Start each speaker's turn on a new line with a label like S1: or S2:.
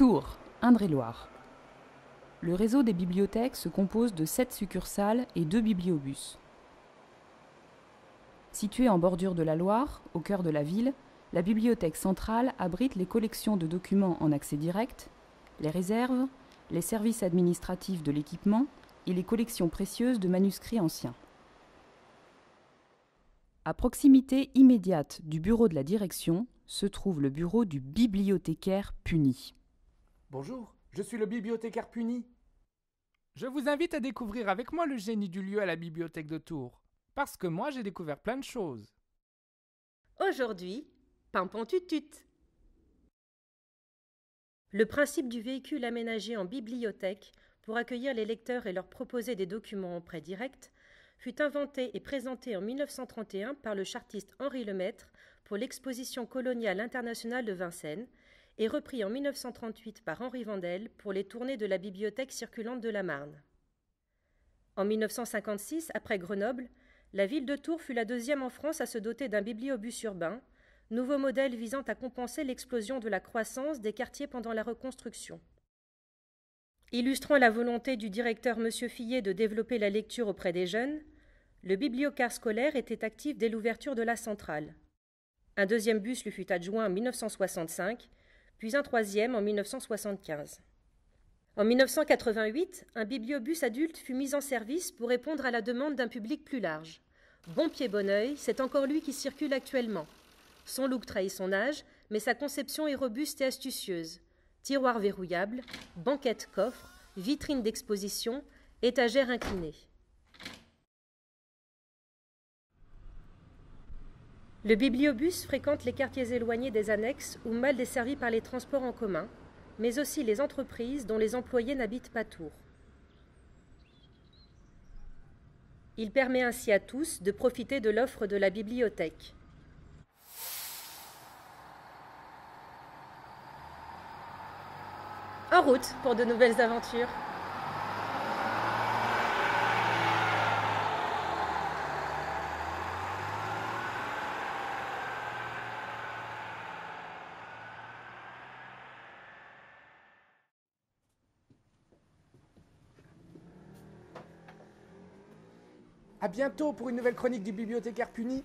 S1: Tours, Indre-et-Loire. Le réseau des bibliothèques se compose de 7 succursales et 2 bibliobus. Située en bordure de la Loire, au cœur de la ville, la bibliothèque centrale abrite les collections de documents en accès direct, les réserves, les services administratifs de l'équipement et les collections précieuses de manuscrits anciens. À proximité immédiate du bureau de la direction se trouve le bureau du bibliothécaire puni.
S2: Bonjour, je suis le bibliothécaire puni.
S3: Je vous invite à découvrir avec moi le génie du lieu à la bibliothèque de Tours. Parce que moi, j'ai découvert plein de choses.
S4: Aujourd'hui, Pimpon Tutut. Le principe du véhicule aménagé en bibliothèque pour accueillir les lecteurs et leur proposer des documents en prêt direct fut inventé et présenté en 1931 par le chartiste Henri Lemaître pour l'exposition coloniale internationale de Vincennes et repris en 1938 par Henri Vandel pour les tournées de la bibliothèque circulante de la Marne. En 1956, après Grenoble, la ville de Tours fut la deuxième en France à se doter d'un bibliobus urbain, nouveau modèle visant à compenser l'explosion de la croissance des quartiers pendant la reconstruction. Illustrant la volonté du directeur M. Fillet de développer la lecture auprès des jeunes, le bibliocar scolaire était actif dès l'ouverture de la centrale. Un deuxième bus lui fut adjoint en 1965, puis un troisième en 1975. En 1988, un bibliobus adulte fut mis en service pour répondre à la demande d'un public plus large. Bon pied, bon oeil, c'est encore lui qui circule actuellement. Son look trahit son âge, mais sa conception est robuste et astucieuse. Tiroir verrouillable, banquette coffre, vitrine d'exposition, étagère inclinée. Le bibliobus fréquente les quartiers éloignés des annexes ou mal desservis par les transports en commun, mais aussi les entreprises dont les employés n'habitent pas Tours. Il permet ainsi à tous de profiter de l'offre de la bibliothèque. En route pour de nouvelles aventures.
S2: À bientôt pour une nouvelle chronique du bibliothécaire puni.